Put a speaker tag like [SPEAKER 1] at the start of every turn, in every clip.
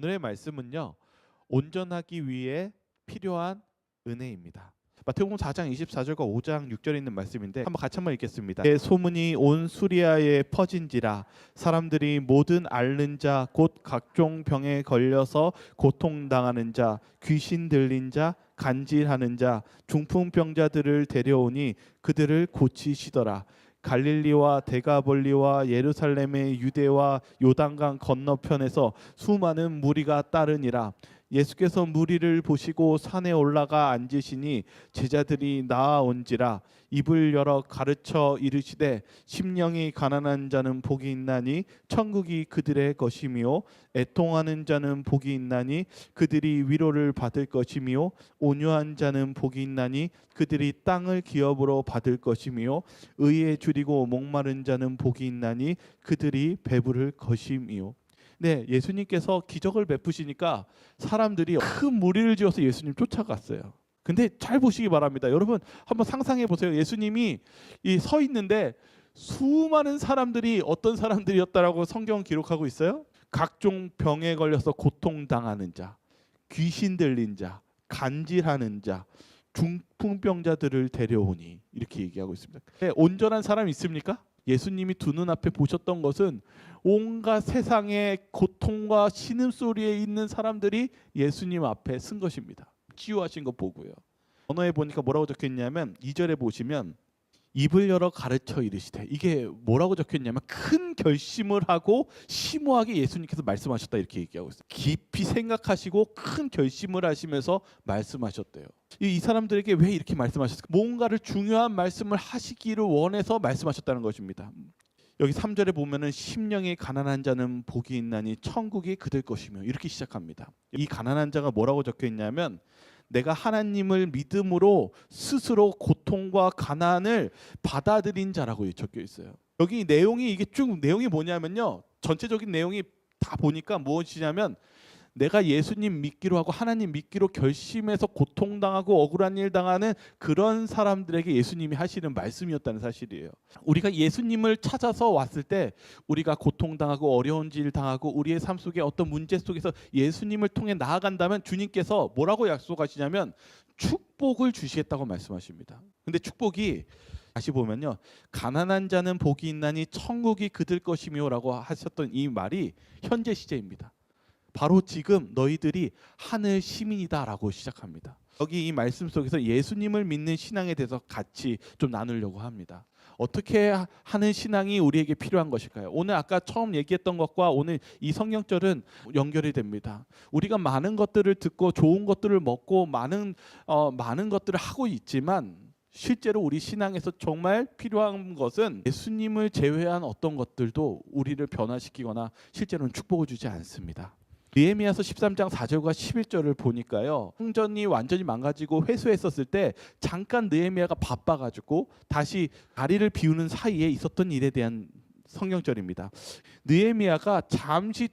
[SPEAKER 1] 오늘의 말씀은요, 온전하기 위해 필요한 은혜입니다. 마태복음 4장 24절과 5장 6절에 있는 말씀인데 같이 한번 읽겠습니다. 소문이 온 수리아에 퍼진지라 사람들이 모든 앓는 자 곧 각종 병에 걸려서 고통당하는 자 귀신 들린 자 간질하는 자 중풍병자들을 데려오니 그들을 고치시더라. 갈릴리와 데가볼리와 예루살렘의 유대와 요단강 건너편에서 수많은 무리가 따르니라. 예수께서 무리를 보시고 산에 올라가 앉으시니 제자들이 나아온지라. 입을 열어 가르쳐 이르시되 심령이 가난한 자는 복이 있나니 천국이 그들의 것이며 애통하는 자는 복이 있나니 그들이 위로를 받을 것이며 온유한 자는 복이 있나니 그들이 땅을 기업으로 받을 것이며 의에 줄이고 목마른 자는 복이 있나니 그들이 배부를 것이며. 네, 예수님께서 기적을 베푸시니까 사람들이 큰 무리를 지어서 예수님 쫓아갔어요. 근데 잘 보시기 바랍니다. 여러분 한번 상상해 보세요. 예수님이 서 있는데 수많은 사람들이 어떤 사람들이었다라고 성경은 기록하고 있어요. 각종 병에 걸려서 고통당하는 자, 귀신 들린 자, 간질하는 자, 중풍병자들을 데려오니 이렇게 얘기하고 있습니다. 온전한 사람이 있습니까? 예수님이 두 눈앞에 보셨던 것은 온갖 세상의 고통과 신음소리에 있는 사람들이 예수님 앞에 쓴 것입니다. 치유하신 거 보고요. 언어에 보니까 뭐라고 적혀있냐면 2절에 보시면 입을 열어 가르쳐 이르시되, 이게 뭐라고 적혀있냐면 큰 결심을 하고 심오하게 예수님께서 말씀하셨다 이렇게 얘기하고 있어요. 깊이 생각하시고 큰 결심을 하시면서 말씀하셨대요. 이 사람들에게 왜 이렇게 말씀하셨을까? 뭔가를 중요한 말씀을 하시기를 원해서 말씀하셨다는 것입니다. 여기 3절에 보면은 심령이 가난한 자는 복이 있나니 천국이 그들 것이며 이렇게 시작합니다. 이 가난한 자가 뭐라고 적혀있냐면 내가 하나님을 믿음으로 스스로 고통과 가난을 받아들인 자라고 적혀 있어요. 여기 내용이 이게 쭉 내용이 뭐냐면요. 전체적인 내용이 다 보니까 무엇이냐면 내가 예수님 믿기로 하고 하나님 믿기로 결심해서 고통당하고 억울한 일 당하는 그런 사람들에게 예수님이 하시는 말씀이었다는 사실이에요. 우리가 예수님을 찾아서 왔을 때 우리가 고통당하고 어려운 일 당하고 우리의 삶 속에 어떤 문제 속에서 예수님을 통해 나아간다면 주님께서 뭐라고 약속하시냐면 축복을 주시겠다고 말씀하십니다. 근데 축복이 다시 보면요, 가난한 자는 복이 있나니 천국이 그들 것이며 라고 하셨던 이 말이 현재 시제입니다. 바로 지금 너희들이 하늘 시민이다라고 시작합니다. 여기 이 말씀 속에서 예수님을 믿는 신앙에 대해서 같이 좀 나누려고 합니다. 어떻게 하는 신앙이 우리에게 필요한 것일까요? 오늘 아까 처음 얘기했던 것과 오늘 이 성경절은 연결이 됩니다. 우리가 많은 것들을 듣고 좋은 것들을 먹고 많은 것들을 하고 있지만 실제로 우리 신앙에서 정말 필요한 것은 예수님을 제외한 어떤 것들도 우리를 변화시키거나 실제로는 축복을 주지 않습니다. 느헤미야서 13장 4절과 11절을 보니까요, 성전이 완전히 망가지고 회수했었을 때 잠깐 느헤미야가 바빠가지고 다시 다리를 비우는 사이에 있었던 일에 대한 성경절입니다. 느헤미야가 잠시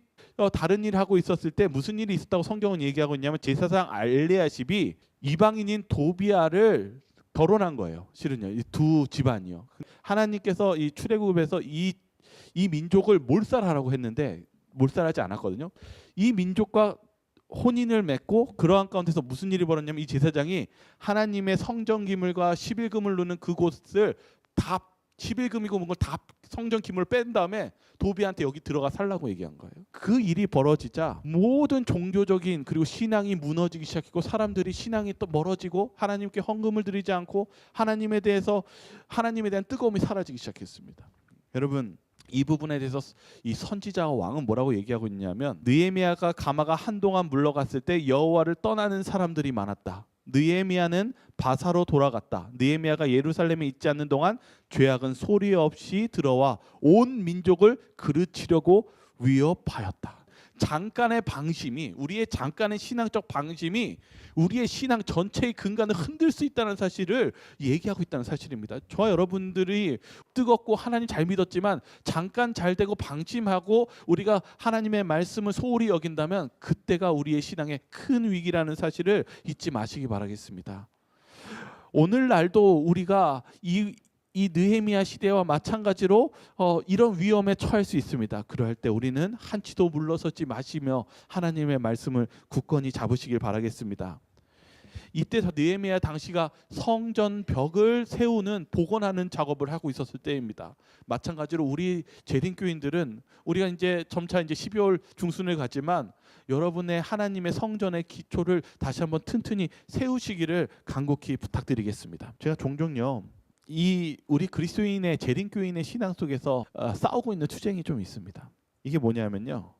[SPEAKER 1] 다른 일을 하고 있었을 때 무슨 일이 있었다고 성경은 얘기하고 있냐면 제사장 알레아십이 이방인인 도비아를 결혼한 거예요. 실은요, 이 두 집안이요. 하나님께서 이 출애굽에서 이 민족을 몰살하라고 했는데 몰살하지 않았거든요. 이 민족과 혼인을 맺고 그러한 가운데서 무슨 일이 벌어졌냐면 이 제사장이 하나님의 성전 기물과 11금을 놓는 그곳을 다 11금이고 뭔가 다 성전 기물을 뺀 다음에 도비한테 여기 들어가 살라고 얘기한 거예요. 그 일이 벌어지자 모든 종교적인 그리고 신앙이 무너지기 시작했고 사람들이 신앙이 또 멀어지고 하나님께 헌금을 드리지 않고 하나님에 대한 뜨거움이 사라지기 시작했습니다. 여러분, 이 부분에 대해서 이 선지자와 왕은 뭐라고 얘기하고 있냐면 느헤미야가 가마가 한동안 물러갔을 때 여호와를 떠나는 사람들이 많았다. 느헤미야는 바사로 돌아갔다. 느헤미야가 예루살렘에 있지 않는 동안 죄악은 소리 없이 들어와 온 민족을 그르치려고 위협하였다. 잠깐의 방심이, 우리의 잠깐의 신앙적 방심이 우리의 신앙 전체의 근간을 흔들 수 있다는 사실을 얘기하고 있다는 사실입니다. 저와 여러분들이 뜨겁고 하나님 잘 믿었지만 잠깐 잘 되고 방심하고 우리가 하나님의 말씀을 소홀히 여긴다면 그때가 우리의 신앙의 큰 위기라는 사실을 잊지 마시기 바라겠습니다. 오늘날도 우리가 이 이 느헤미야 시대와 마찬가지로 이런 위험에 처할 수 있습니다. 그럴 때 우리는 한치도 물러서지 마시며 하나님의 말씀을 굳건히 잡으시길 바라겠습니다. 이때 느헤미야 당시가 성전 벽을 세우는 복원하는 작업을 하고 있었을 때입니다. 마찬가지로 우리 재림교인들은 우리가 이제 점차 이제 12월 중순을 가지만 여러분의 하나님의 성전의 기초를 다시 한번 튼튼히 세우시기를 간곡히 부탁드리겠습니다. 제가 종종요 이 우리 그리스도인의 재림교인의 신앙 속에서 싸우고 있는 투쟁이 좀 있습니다. 이게 뭐냐면요,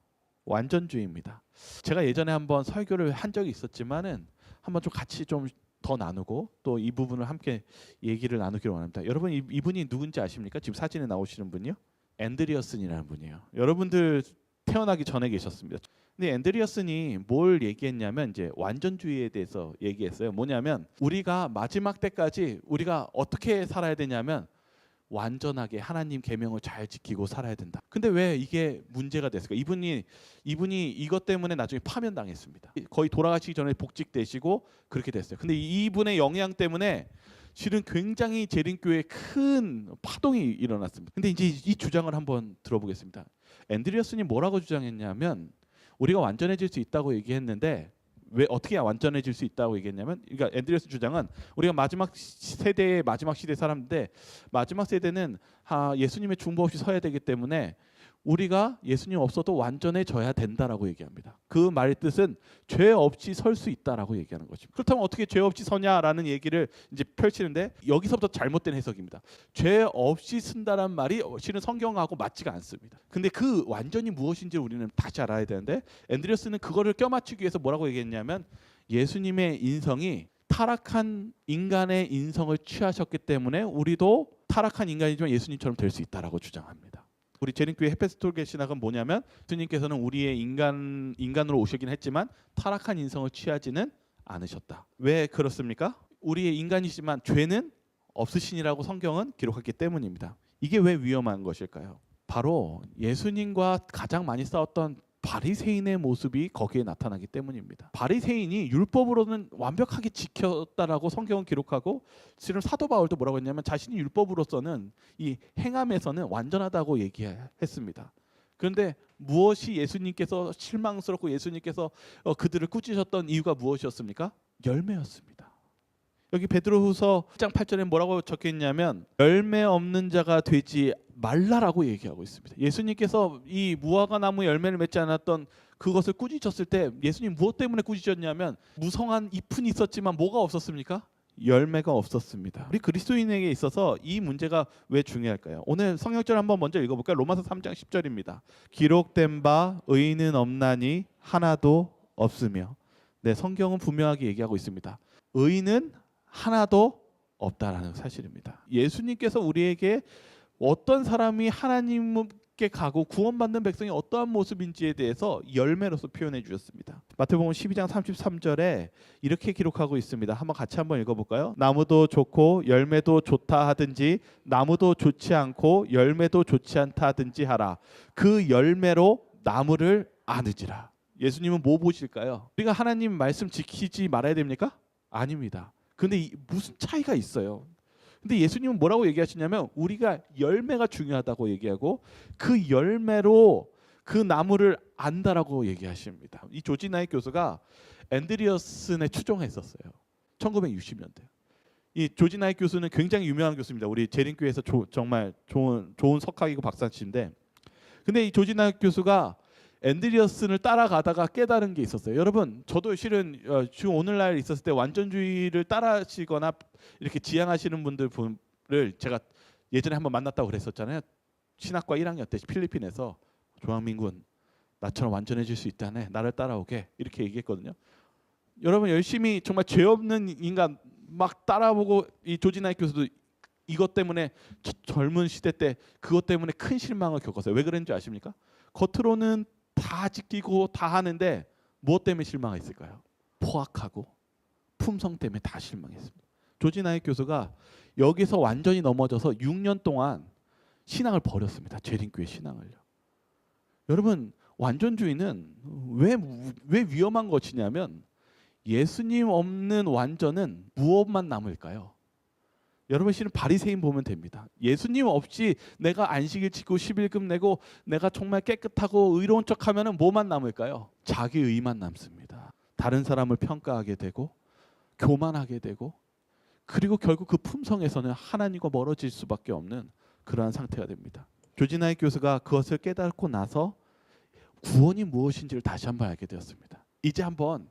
[SPEAKER 1] 완전주의입니다. 제가 예전에 한번 설교를 한 적이 있었지만은 한번 좀 같이 좀 더 나누고 또 이 부분을 함께 얘기를 나누기를 원합니다. 여러분 이분이 누군지 아십니까? 지금 사진에 나오시는 분이요, 앤드리어슨이라는 분이에요. 여러분들 태어나기 전에 계셨습니다. 근데 앤드리어슨이 뭘 얘기했냐면 이제 완전주의에 대해서 얘기했어요. 뭐냐면 우리가 마지막 때까지 우리가 어떻게 살아야 되냐면 완전하게 하나님 계명을 잘 지키고 살아야 된다. 근데 왜 이게 문제가 됐을까? 이분이 이것 때문에 나중에 파면당했습니다. 거의 돌아가시기 전에 복직되시고 그렇게 됐어요. 근데 이분의 영향 때문에 실은 굉장히 재림교회에 큰 파동이 일어났습니다. 근데 이제 이 주장을 한번 들어보겠습니다. 앤드리어슨이 뭐라고 주장했냐면 우리가 완전해질 수 있다고 얘기했는데 왜 어떻게 완전해질 수 있다고 얘기했냐면, 그러니까 앤드리어슨 주장은 우리가 마지막 세대의 마지막 시대 사람인데 마지막 세대는 예수님의 중보 없이 서야 되기 때문에 우리가 예수님 없어도 완전해져야 된다라고 얘기합니다. 그 말의 뜻은 죄 없이 설 수 있다라고 얘기하는 거죠. 그렇다면 어떻게 죄 없이 서냐라는 얘기를 이제 펼치는데 여기서부터 잘못된 해석입니다. 죄 없이 쓴다란 말이 실은 성경하고 맞지가 않습니다. 근데 그 완전히 무엇인지 우리는 다시 알아야 되는데 앤드리어스는 그거를 껴맞추기 위해서 뭐라고 얘기했냐면 예수님의 인성이 타락한 인간의 인성을 취하셨기 때문에 우리도 타락한 인간이지만 예수님처럼 될 수 있다라고 주장합니다. 우리 재림교회 헤페스톨계 신학은 뭐냐면 주님께서는 우리의 인간으로 오시긴 했지만 타락한 인성을 취하지는 않으셨다. 왜 그렇습니까? 우리의 인간이지만 죄는 없으시니라고 성경은 기록했기 때문입니다. 이게 왜 위험한 것일까요? 바로 예수님과 가장 많이 싸웠던 바리새인의 모습이 거기에 나타나기 때문입니다. 바리새인이 율법으로는 완벽하게 지켰다라고 성경은 기록하고 실은 사도 바울도 뭐라고 했냐면 자신이 율법으로서는 이 행함에서는 완전하다고 얘기했습니다. 그런데 무엇이 예수님께서 실망스럽고 예수님께서 그들을 꾸짖으셨던 이유가 무엇이었습니까? 열매였습니다. 여기 베드로후서 1장 8절에 뭐라고 적혀있냐면 열매 없는 자가 되지 말라라고 얘기하고 있습니다. 예수님께서 이 무화과 나무 열매를 맺지 않았던 그것을 꾸짖으셨을 때 예수님 무엇 때문에 꾸짖으셨냐면 무성한 잎은 있었지만 뭐가 없었습니까? 열매가 없었습니다. 우리 그리스도인에게 있어서 이 문제가 왜 중요할까요? 오늘 성경절 한번 먼저 읽어볼까요? 로마서 3장 10절입니다. 기록된 바 의인은 없나니 하나도 없으며. 네, 성경은 분명하게 얘기하고 있습니다. 의인은 하나도 없다라는 사실입니다. 예수님께서 우리에게 어떤 사람이 하나님께 가고 구원받는 백성이 어떠한 모습인지에 대해서 열매로서 표현해 주셨습니다. 마태복음 12장 33절에 이렇게 기록하고 있습니다. 한번 같이 한번 읽어볼까요? 나무도 좋고 열매도 좋다 하든지 나무도 좋지 않고 열매도 좋지 않다 하든지 하라. 그 열매로 나무를 아느지라. 예수님은 뭐 보실까요? 우리가 하나님 말씀 지키지 말아야 됩니까? 아닙니다. 근데 무슨 차이가 있어요? 근데 예수님은 뭐라고 얘기하시냐면 우리가 열매가 중요하다고 얘기하고 그 열매로 그 나무를 안다라고 얘기하십니다. 이 조지 나이트 교수가 앤드리어슨에 추종했었어요. 1960년대. 이 조지 나이트 교수는 굉장히 유명한 교수입니다. 우리 재림교회에서 정말 좋은 석학이고 박사신데, 근데 이 조지 나이트 교수가 앤드리어슨을 따라가다가 깨달은 게 있었어요. 여러분, 저도 실은 지금 오늘날 있었을 때 완전주의를 따라하시거나 이렇게 지향하시는 분들을 제가 예전에 한번 만났다고 그랬었잖아요. 신학과 1학년 때 필리핀에서 조항민군 나처럼 완전해질 수 있다네, 나를 따라오게, 이렇게 얘기했거든요. 여러분, 열심히 정말 죄 없는 인간 막 따라보고 이 조지 나이트 교수도 이것 때문에 젊은 시대 때 그것 때문에 큰 실망을 겪었어요. 왜 그랬는지 아십니까? 겉으로는 다 지키고 다 하는데 무엇 때문에 실망했을까요? 포악하고 품성 때문에 다 실망했습니다. 조지 나이트 교수가 여기서 완전히 넘어져서 6년 동안 신앙을 버렸습니다. 재림교회 신앙을요. 여러분, 완전주의는 왜 위험한 것이냐면 예수님 없는 완전은 무엇만 남을까요? 여러분 실은 바리새인 보면 됩니다. 예수님 없이 내가 안식일 지키고 11금 내고 내가 정말 깨끗하고 의로운 척하면은 뭐만 남을까요? 자기 의만 남습니다. 다른 사람을 평가하게 되고 교만하게 되고 그리고 결국 그 품성에서는 하나님과 멀어질 수밖에 없는 그러한 상태가 됩니다. 조지나이 교수가 그것을 깨닫고 나서 구원이 무엇인지를 다시 한번 알게 되었습니다. 이제 한번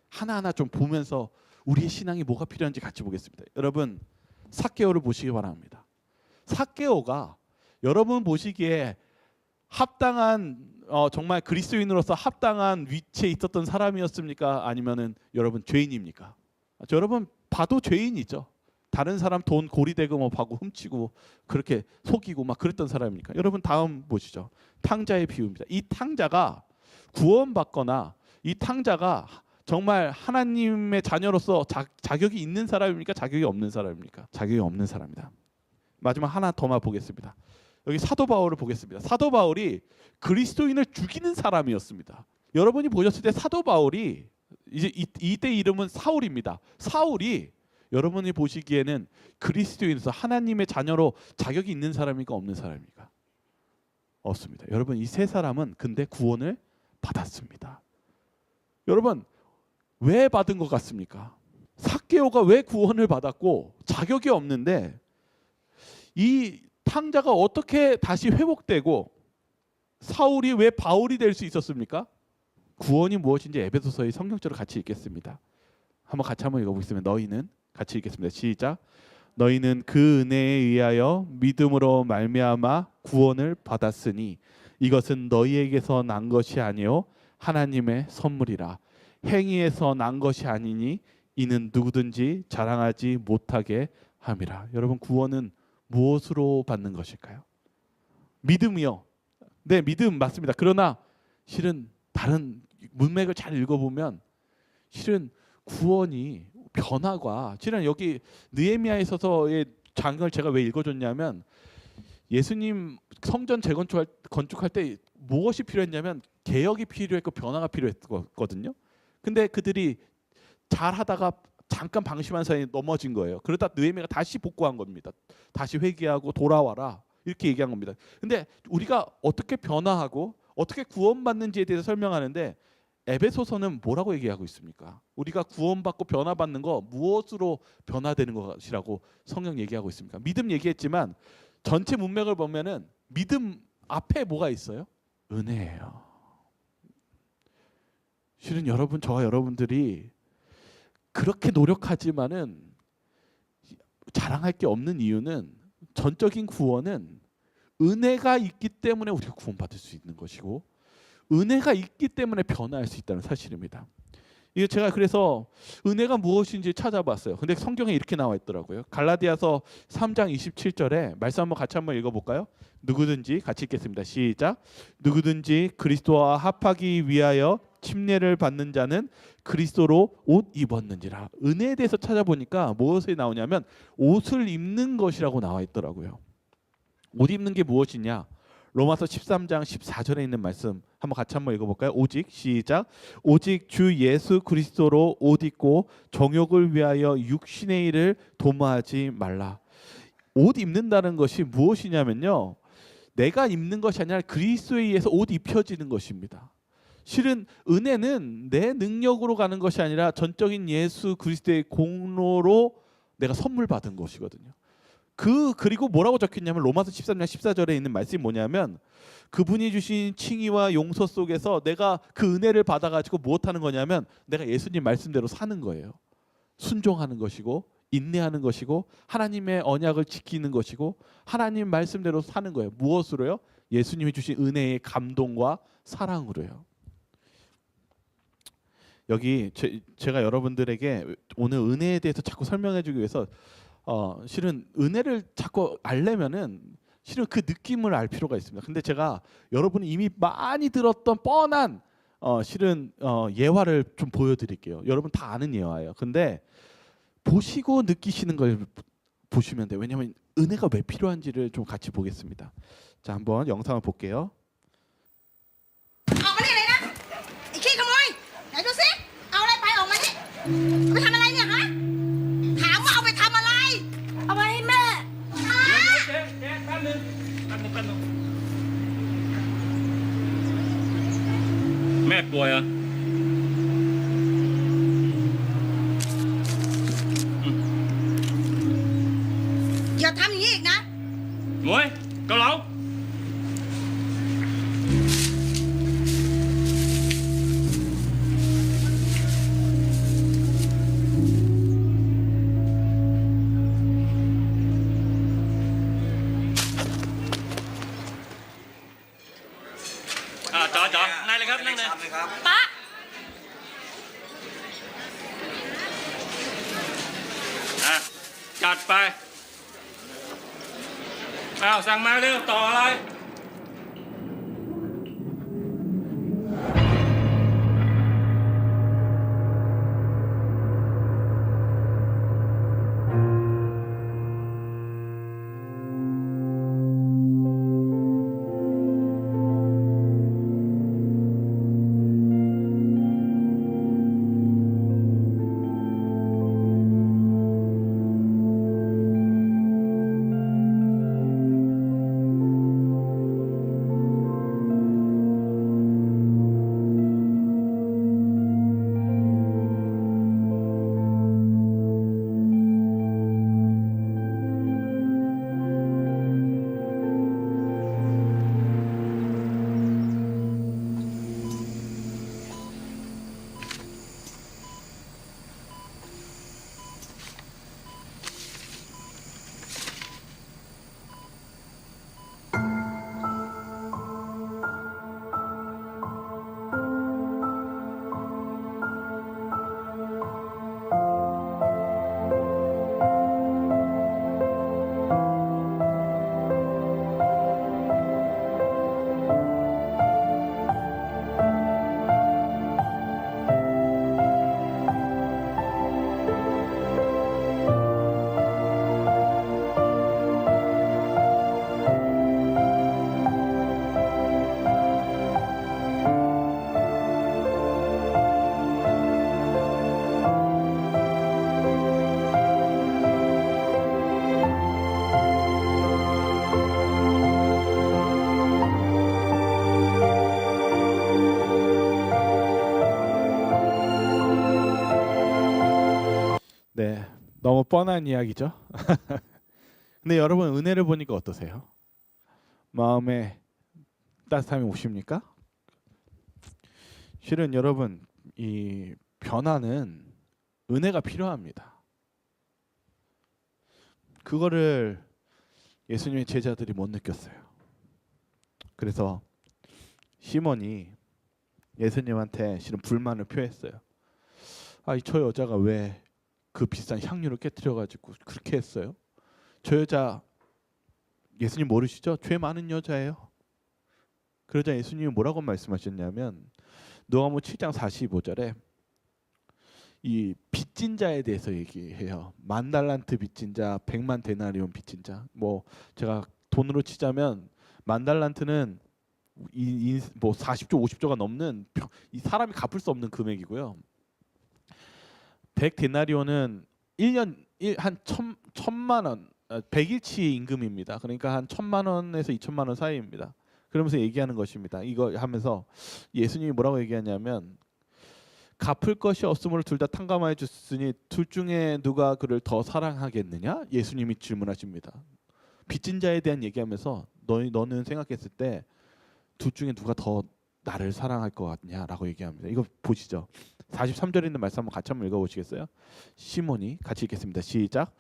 [SPEAKER 1] 하나하나 좀 보면서 우리의 신앙이 뭐가 필요한지 같이 보겠습니다. 여러분 삭개오를 보시기 바랍니다. 삭개오가 여러분 보시기에 합당한 정말 그리스도인으로서 합당한 위치에 있었던 사람이었습니까? 아니면은 여러분 죄인입니까? 여러분 봐도 죄인이죠. 다른 사람 돈 고리대금 하고 훔치고 그렇게 속이고 막 그랬던 사람입니까? 여러분 다음 보시죠. 탕자의 비유입니다. 이 탕자가 구원받거나 이 탕자가 정말 하나님의 자녀로서 자격이 있는 사람입니까? 자격이 없는 사람입니까? 자격이 없는 사람이다. 마지막 하나 더만 보겠습니다. 여기 사도 바울을 보겠습니다. 사도 바울이 그리스도인을 죽이는 사람이었습니다. 여러분이 보셨을 때 사도 바울이 이제 이때 이름은 사울입니다. 사울이 여러분이 보시기에는 그리스도인으로서 하나님의 자녀로 자격이 있는 사람입니까? 없는 사람입니까? 없습니다. 여러분 이 세 사람은 근데 구원을 받았습니다. 여러분 왜 받은 것 같습니까? 삭개오가 왜 구원을 받았고 자격이 없는데 이 탕자가 어떻게 다시 회복되고 사울이 왜 바울이 될 수 있었습니까? 구원이 무엇인지 에베소서의 성경절을 같이 읽겠습니다. 같이 한번 읽어보겠습니다. 너희는 같이 읽겠습니다. 시작. 너희는 그 은혜에 의하여 믿음으로 말미암아 구원을 받았으니 이것은 너희에게서 난 것이 아니요 하나님의 선물이라. 행위에서 난 것이 아니니 이는 누구든지 자랑하지 못하게 함이라. 여러분 구원은 무엇으로 받는 것일까요? 믿음이요. 네, 믿음 맞습니다. 그러나 실은 다른 문맥을 잘 읽어보면 실은 구원이 변화가 실은 여기 느헤미야에 있어서의 장을 제가 왜 읽어줬냐면 예수님 성전 재건축할 때 무엇이 필요했냐면 개혁이 필요했고 변화가 필요했거든요. 근데 그들이 잘하다가 잠깐 방심한 사이에 넘어진 거예요. 그러다 느헤미야가 다시 복구한 겁니다. 다시 회개하고 돌아와라 이렇게 얘기한 겁니다. 근데 우리가 어떻게 변화하고 어떻게 구원받는지에 대해서 설명하는데 에베소서는 뭐라고 얘기하고 있습니까? 우리가 구원받고 변화받는 거 무엇으로 변화되는 것이라고 성경 얘기하고 있습니까? 믿음 얘기했지만 전체 문맥을 보면은 믿음 앞에 뭐가 있어요? 은혜예요. 실은 여러분 저와 여러분들이 그렇게 노력하지만은 자랑할 게 없는 이유는 전적인 구원은 은혜가 있기 때문에 우리가 구원받을 수 있는 것이고 은혜가 있기 때문에 변화할 수 있다는 사실입니다. 이게 제가 그래서 은혜가 무엇인지 찾아봤어요. 근데 성경에 이렇게 나와 있더라고요. 갈라디아서 3장 27절에 말씀 한번 같이 한번 읽어볼까요? 누구든지 같이 읽겠습니다. 시작. 누구든지 그리스도와 합하기 위하여 침례를 받는 자는 그리스도로 옷 입었는지라. 은혜에 대해서 찾아보니까 무엇이 나오냐면 옷을 입는 것이라고 나와 있더라고요. 옷 입는 게 무엇이냐? 로마서 13장 14절에 있는 말씀 한번 같이 한번 읽어볼까요? 오직 시작. 오직 주 예수 그리스도로 옷 입고 정욕을 위하여 육신의 일을 도모하지 말라. 옷 입는다는 것이 무엇이냐면요, 내가 입는 것이 아니라 그리스도에 의해서 옷 입혀지는 것입니다. 실은 은혜는 내 능력으로 가는 것이 아니라 전적인 예수 그리스도의 공로로 내가 선물 받은 것이거든요. 그리고 뭐라고 적혔냐면 로마서 13장 14절에 있는 말씀이 뭐냐면 그분이 주신 칭의와 용서 속에서 내가 그 은혜를 받아가지고 무엇하는 거냐면 내가 예수님 말씀대로 사는 거예요. 순종하는 것이고 인내하는 것이고 하나님의 언약을 지키는 것이고 하나님 말씀대로 사는 거예요. 무엇으로요? 예수님이 주신 은혜의 감동과 사랑으로요. 여기 제가 여러분들에게 오늘 은혜에 대해서 자꾸 설명해주기 위해서 실은 은혜를 자꾸 알려면은 실은 그 느낌을 알 필요가 있습니다. 근데 제가 여러분이 이미 많이 들었던 뻔한 실은 예화를 좀 보여드릴게요. 여러분 다 아는 예화예요. 근데 보시고 느끼시는 걸 보시면 돼요. 왜냐하면 은혜가 왜 필요한지를 좀 같이 보겠습니다. 자, 한번 영상을 볼게요.
[SPEAKER 2] เอาไปทำอะไรเนี่ยฮะถามว่าเอาไปทำอะไรเอาไปให้แม่ แม่ป่วยเหรอ
[SPEAKER 3] อย่าทำอย่างนี้อีกนะ
[SPEAKER 2] หมวยเกาเหลาจ๋อนั่งเลยครับนั่งเลย
[SPEAKER 3] ป๊า
[SPEAKER 2] จัดไปอ้าวสั่งมาเร็วต่ออะไร
[SPEAKER 1] 네, 너무 뻔한 이야기죠. 근데 여러분 은혜를 보니까 어떠세요? 마음에 따뜻함이 오십니까? 실은 여러분 이 변화는 은혜가 필요합니다. 그거를 예수님의 제자들이 못 느꼈어요. 그래서 시몬이 예수님한테 실은 불만을 표했어요. 아, 저 여자가 왜 그 비싼 향유를 깨뜨려가지고 그렇게 했어요? 저 여자 예수님 모르시죠? 죄 많은 여자예요. 그러자 예수님이 뭐라고 말씀하셨냐면 누가복음 7장 45절에 이 빚진 자에 대해서 얘기해요. 10,000달란트 빚진 자, 100만 데나리온 빚진 자. 뭐 제가 돈으로 치자면 10,000달란트는 뭐 40조, 50조가 넘는 이 사람이 갚을 수 없는 금액이고요. 100데나리온은 1년 한 1,000만 원, 100일치 임금입니다. 그러니까 한 1,000만 원에서 2,000만 원 사이입니다. 그러면서 얘기하는 것입니다. 이거 하면서 예수님이 뭐라고 얘기하냐면 갚을 것이 없음으로 둘 다 탕감하여 줬으니 둘 중에 누가 그를 더 사랑하겠느냐? 예수님이 질문하십니다. 빚진 자에 대한 얘기하면서 너는 생각했을 때 둘 중에 누가 더 나를 사랑할 것 같냐라고 얘기합니다. 이거 보시죠. 43절에 있는 말씀 같이 한번 읽어보시겠어요? 시몬이 같이 읽겠습니다. 시작.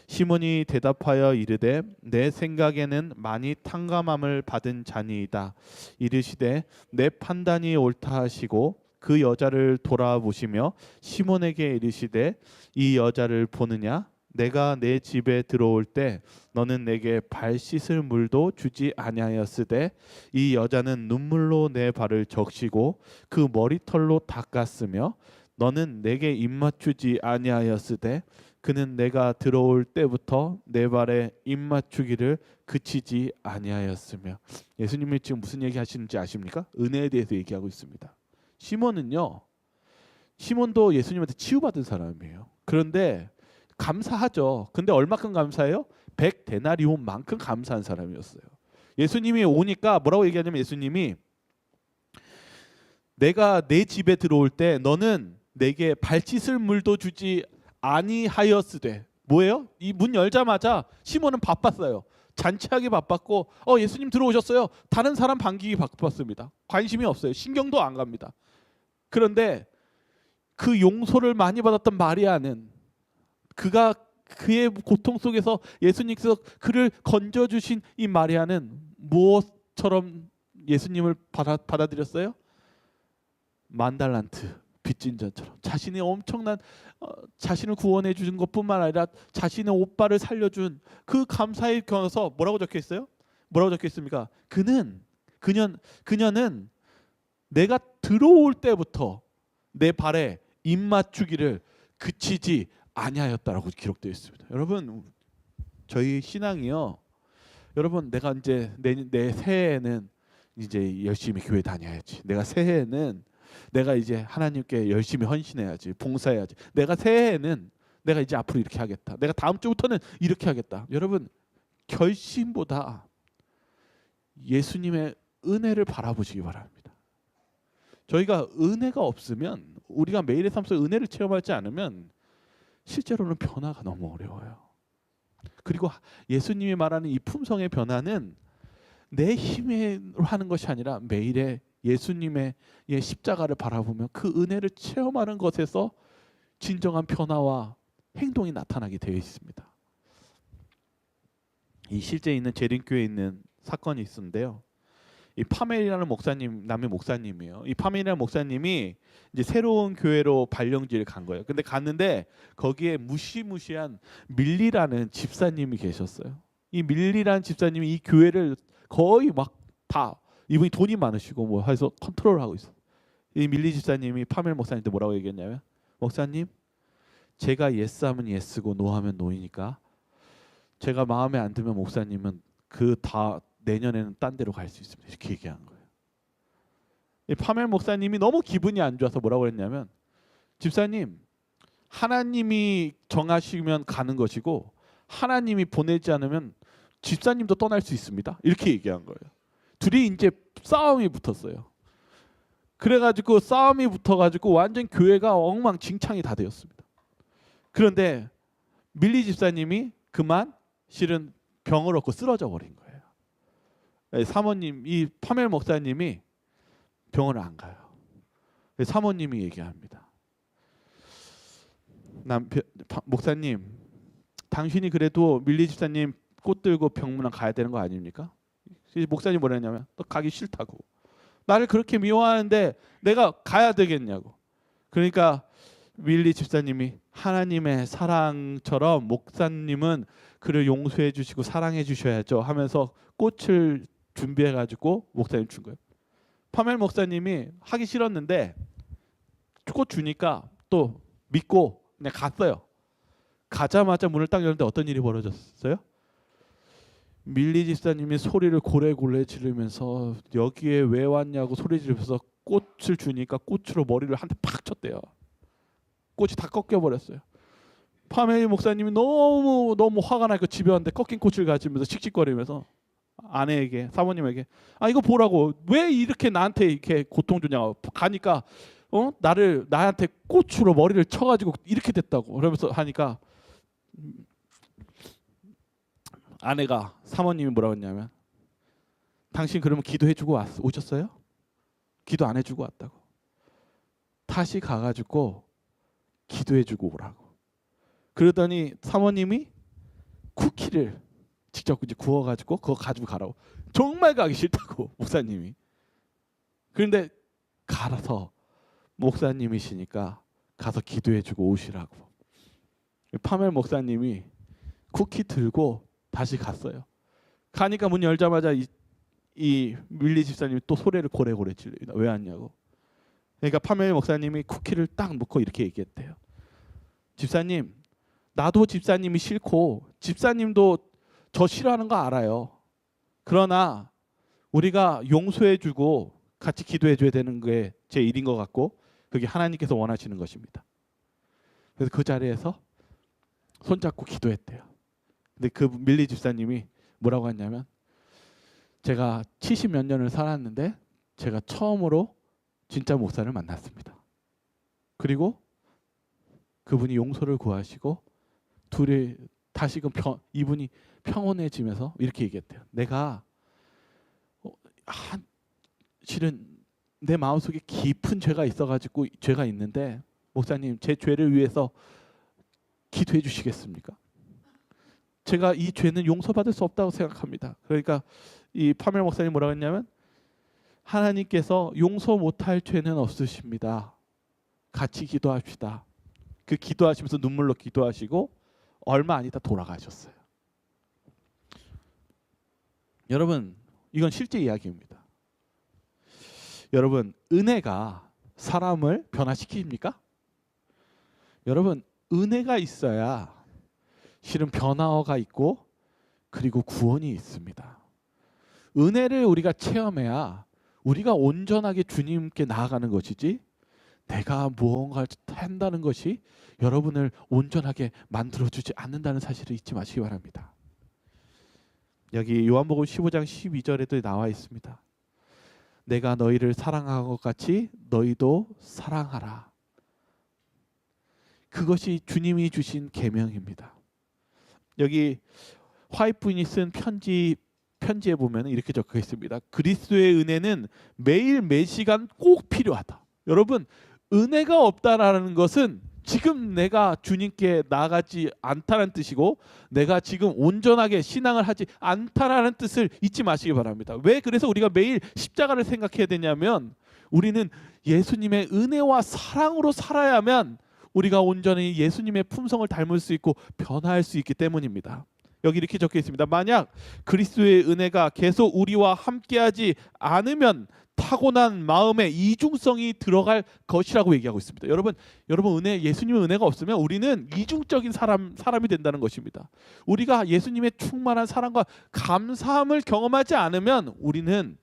[SPEAKER 1] 시몬이 대답하여 이르되 내 생각에는 많이 탕감함을 받은 자니이다. 이르시되 내 판단이 옳다 하시고 그 여자를 돌아보시며 시몬에게 이르시되 이 여자를 보느냐? 내가 내 집에 들어올 때 너는 내게 발 씻을 물도 주지 아니하였으되 이 여자는 눈물로 내 발을 적시고 그 머리털로 닦았으며 너는 내게 입맞추지 아니하였으되 그는 내가 들어올 때부터 내 발에 입맞추기를 그치지 아니하였으며. 예수님이 지금 무슨 얘기 하시는지 아십니까? 은혜에 대해서 얘기하고 있습니다. 시몬도 예수님한테 치유받은 사람이에요. 그런데 감사하죠. 근데 얼마큼 감사해요? 100데나리온만큼 감사한 사람이었어요. 예수님이 오니까 뭐라고 얘기하냐면 예수님이 내가 내 집에 들어올 때 너는 내게 발짓을 물도 주지 아니하였으되 뭐예요? 이 문 열자마자 시몬은 바빴어요. 잔치하기 바빴고 예수님 들어오셨어요. 다른 사람 반기기 바빴습니다. 관심이 없어요. 신경도 안 갑니다. 그런데 그 용서를 많이 받았던 마리아는 그가 그의 고통 속에서 예수님께서 그를 건져주신 이 마리아는 무엇처럼 예수님을 받아들였어요? 만달란트 빚진 자처럼 자신이 엄청난 자신을 구원해 주신 것뿐만 아니라 자신의 오빠를 살려준 그 감사에 겨서 뭐라고 적혀 있어요? 뭐라고 적혀 있습니까? 그녀는 내가 들어올 때부터 내 발에 입 맞추기를 그치지 아니하였다라고 기록되어 있습니다. 여러분 저희 신앙이요. 여러분 내가 이제 내 새해에는 이제 열심히 교회 다녀야지. 내가 새해에는 내가 이제 하나님께 열심히 헌신해야지. 봉사해야지. 내가 새해에는 내가 이제 앞으로 이렇게 하겠다. 내가 다음 주부터는 이렇게 하겠다. 여러분 결심보다 예수님의 은혜를 바라보시기 바랍니다. 저희가 은혜가 없으면 우리가 매일의 삶 속에 은혜를 체험하지 않으면 실제로는 변화가 너무 어려워요. 그리고 예수님이 말하는 이 품성의 변화는 내 힘으로 하는 것이 아니라 매일의 예수님의 십자가를 바라보며 그 은혜를 체험하는 것에서 진정한 변화와 행동이 나타나게 되어 있습니다. 이 실제 있는 재림교회에 있는 사건이 있는데요. 이 파멜이라는 목사님, 남의 목사님이에요. 이 파멜이라는 목사님이 이제 새로운 교회로 발령지를 간 거예요. 근데 갔는데 거기에 무시무시한 밀리라는 집사님이 계셨어요. 이 밀리라는 집사님이 이 교회를 거의 막 다 이분이 돈이 많으시고 뭐 해서 컨트롤하고 있어. 이 밀리 집사님이 파멜 목사님한테 뭐라고 얘기했냐면 목사님, 제가 예스하면 예스고 노하면 노이니까 제가 마음에 안 들면 목사님은 그 다 내년에는 딴 데로 갈 수 있습니다. 이렇게 얘기한 거예요. 이 파멜 목사님이 너무 기분이 안 좋아서 뭐라고 했냐면 집사님, 하나님이 정하시면 가는 것이고 하나님이 보내지 않으면 집사님도 떠날 수 있습니다. 이렇게 얘기한 거예요. 둘이 이제 싸움이 붙었어요. 그래가지고 싸움이 붙어가지고 완전 교회가 엉망진창이 다 되었습니다. 그런데 밀리 집사님이 그만 실은 병을 얻고 쓰러져 버린 거예요. 사모님, 이 파멜 목사님이 병원을 안 가요. 사모님이 얘기합니다. 목사님, 당신이 그래도 밀리 집사님 꽃 들고 병문안 가야 되는 거 아닙니까? 목사님 뭐라 했냐면 너 가기 싫다고. 나를 그렇게 미워하는데 내가 가야 되겠냐고. 그러니까 밀리 집사님이 하나님의 사랑처럼 목사님은 그를 용서해 주시고 사랑해 주셔야죠 하면서 꽃을 준비해 가지고 목사님 준 거예요. 파멜 목사님이 하기 싫었는데 꽃 주니까 또 믿고 그냥 갔어요. 가자마자 문을 딱 열는데 어떤 일이 벌어졌어요? 밀리 집사님이 소리를 고래고래 지르면서 여기에 왜 왔냐고 소리 지르면서 꽃을 주니까 꽃으로 머리를 한 대 팍 쳤대요. 꽃이 다 꺾여버렸어요. 파멜 목사님이 너무 화가 나니까 집에 왔는데 꺾인 꽃을 가지면서 씩씩거리면서 아내에게, 사모님에게 이거 보라고, 왜 이렇게 나한테 이렇게 고통 주냐고. 가니까 나한테 꽃으로 머리를 쳐가지고 이렇게 됐다고 그러면서 하니까 아내가, 사모님이 뭐라고 했냐면 당신 그러면 기도해주고 오셨어요? 기도 안 해주고 왔다고. 다시 가가지고 기도해주고 오라고. 그러더니 사모님이 쿠키를 직접 이제 구워가지고 그거 가지고 가라고. 정말 가기 싫다고 목사님이. 그런데 가서 목사님이시니까 가서 기도해주고 오시라고. 파멜 목사님이 쿠키 들고 다시 갔어요. 가니까 문 열자마자 이 밀리 집사님이 또 소리를 고래고래 질러요. 왜 왔냐고. 그러니까 파멜 목사님이 쿠키를 딱 놓고 이렇게 얘기했대요. 집사님, 나도 집사님이 싫고 집사님도 저 싫어하는 거 알아요. 그러나 우리가 용서해주고 같이 기도해줘야 되는 게 제 일인 것 같고 그게 하나님께서 원하시는 것입니다. 그래서 그 자리에서 손잡고 기도했대요. 근데 그 밀리 집사님이 뭐라고 했냐면 제가 70몇 년을 살았는데 제가 처음으로 진짜 목사를 만났습니다. 그리고 그분이 용서를 구하시고 둘이 다시금 이분이 평온해지면서 이렇게 얘기했대요. 내가 실은 내 마음속에 깊은 죄가 있어가지고 죄가 있는데 목사님 제 죄를 위해서 기도해 주시겠습니까? 제가 이 죄는 용서받을 수 없다고 생각합니다. 그러니까 이 파멜 목사님 뭐라고 했냐면 하나님께서 용서 못할 죄는 없으십니다. 같이 기도합시다. 그 기도하시면서 눈물로 기도하시고 얼마 안 있다 돌아가셨어요. 여러분 이건 실제 이야기입니다. 여러분 은혜가 사람을 변화시킵니까? 여러분 은혜가 있어야 실은 변화가 있고 그리고 구원이 있습니다. 은혜를 우리가 체험해야 우리가 온전하게 주님께 나아가는 것이지 내가 무언가를 한다는 것이 여러분을 온전하게 만들어주지 않는다는 사실을 잊지 마시기 바랍니다. 여기 요한복음 15장 12절에도 나와 있습니다. 내가 너희를 사랑한 것 같이 너희도 사랑하라. 그것이 주님이 주신 계명입니다. 여기 화이트 부인이 쓴 편지에 보면 이렇게 적혀 있습니다. 그리스도의 은혜는 매일 매시간 꼭 필요하다. 여러분 은혜가 없다라는 것은 지금 내가 주님께 나아가지 않다는 뜻이고 내가 지금 온전하게 신앙을 하지 않다라는 뜻을 잊지 마시기 바랍니다. 왜 그래서 우리가 매일 십자가를 생각해야 되냐면 우리는 예수님의 은혜와 사랑으로 살아야만 우리가 온전히 예수님의 품성을 닮을 수 있고 변화할 수 있기 때문입니다. 여기 이렇게 적혀 있습니다. 만약 그리스도의 은혜가 계속 우리와 함께하지 않으면 타고난 마음의 이중성이 들어갈 것이라고 얘기하고 있습니다. 여러분 예수님의 은혜가 없으면 우리는 이중적인 사람이 된다는 것입니다. 우리가 예수님의 충만한 사랑과 감사함을 경험하지 않으면 우리는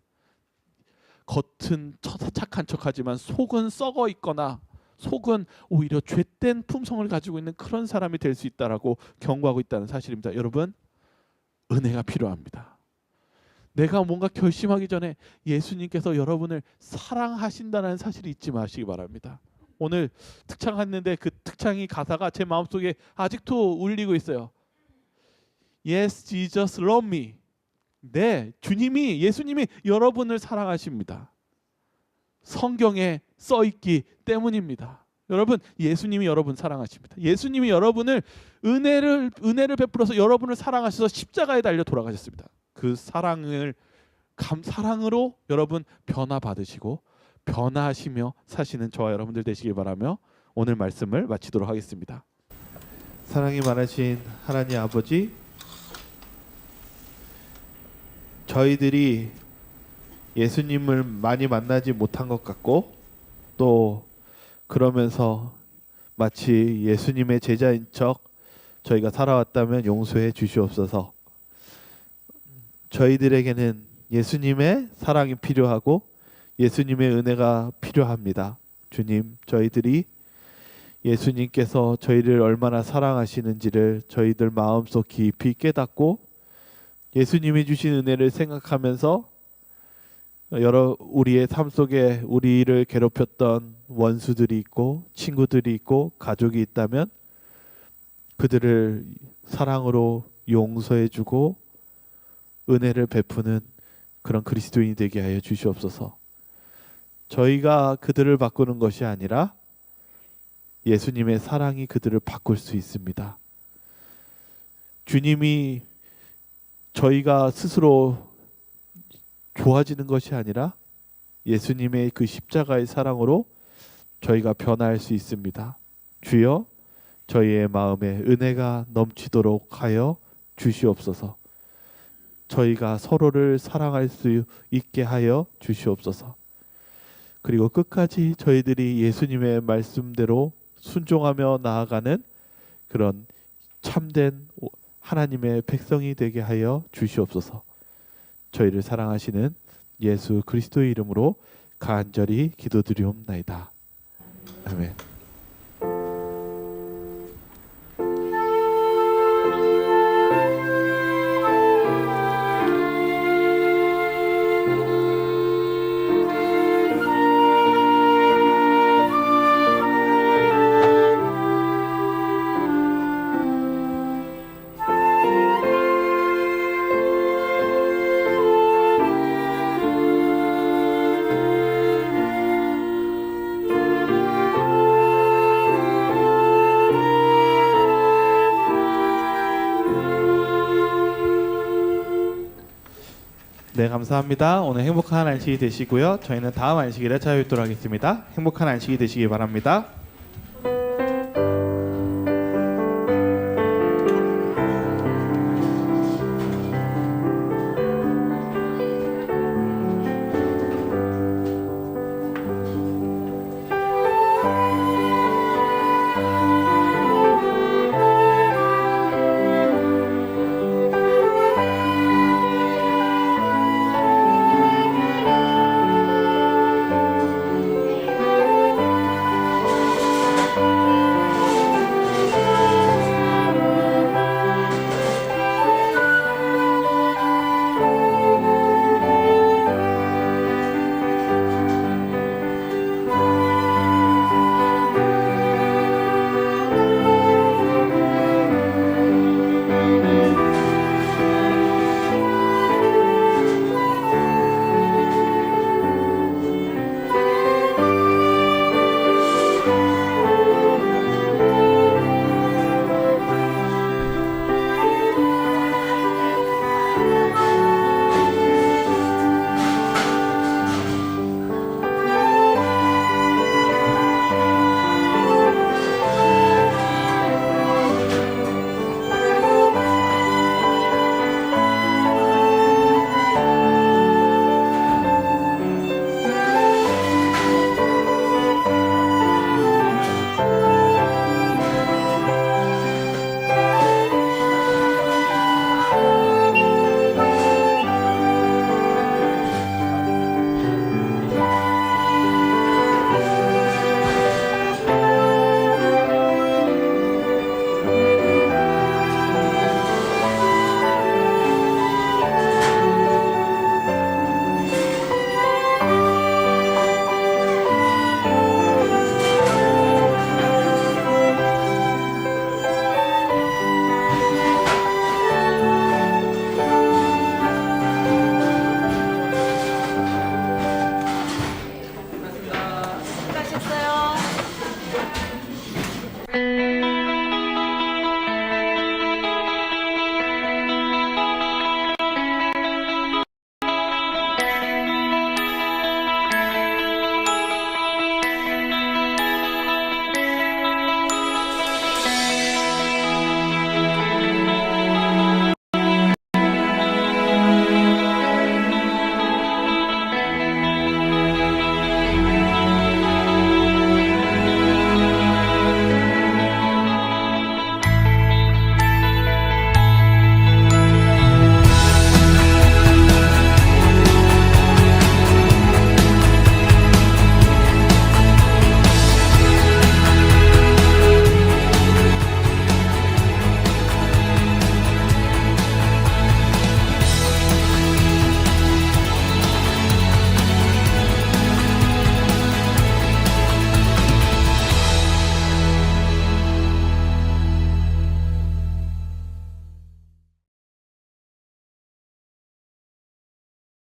[SPEAKER 1] 겉은 착한 척하지만 속은 썩어 있거나 속은 오히려 죄된 품성을 가지고 있는 그런 사람이 될 수 있다라고 경고하고 있다는 사실입니다. 여러분 은혜가 필요합니다. 내가 뭔가 결심하기 전에 예수님께서 여러분을 사랑하신다는 사실을 잊지 마시기 바랍니다. 오늘 특창했는데 그 특창이 가사가 제 마음속에 아직도 울리고 있어요. Yes, Jesus love me. 네, 예수님이 여러분을 사랑하십니다. 성경에 써 있기 때문입니다. 여러분 예수님이 여러분 사랑하십니다. 예수님이 여러분을 은혜를 베풀어서 여러분을 사랑하셔서 십자가에 달려 돌아가셨습니다. 그 사랑으로 여러분 변화 받으시고 변화하시며 사시는 저와 여러분들 되시길 바라며 오늘 말씀을 마치도록 하겠습니다. 사랑이 많으신 하나님 아버지, 저희들이 예수님을 많이 만나지 못한 것 같고 또 그러면서 마치 예수님의 제자인 척 저희가 살아왔다면 용서해 주시옵소서. 저희들에게는 예수님의 사랑이 필요하고 예수님의 은혜가 필요합니다. 주님, 저희들이 예수님께서 저희를 얼마나 사랑하시는지를 저희들 마음속 깊이 깨닫고 예수님이 주신 은혜를 생각하면서 우리의 삶 속에 우리를 괴롭혔던 원수들이 있고 친구들이 있고 가족이 있다면 그들을 사랑으로 용서해주고 은혜를 베푸는 그런 그리스도인이 되게 하여 주시옵소서. 저희가 그들을 바꾸는 것이 아니라 예수님의 사랑이 그들을 바꿀 수 있습니다. 주님이 저희가 스스로 좋아지는 것이 아니라 예수님의 그 십자가의 사랑으로 저희가 변화할 수 있습니다. 주여, 저희의 마음에 은혜가 넘치도록 하여 주시옵소서. 저희가 서로를 사랑할 수 있게 하여 주시옵소서. 그리고 끝까지 저희들이 예수님의 말씀대로 순종하며 나아가는 그런 참된 하나님의 백성이 되게 하여 주시옵소서. 저희를 사랑하시는 예수 그리스도의 이름으로 간절히 기도드리옵나이다. 아멘. 감사합니다. 오늘 행복한 안식이 되시고요. 저희는 다음 안식일에 찾아뵙도록 하겠습니다. 행복한 안식이 되시기 바랍니다.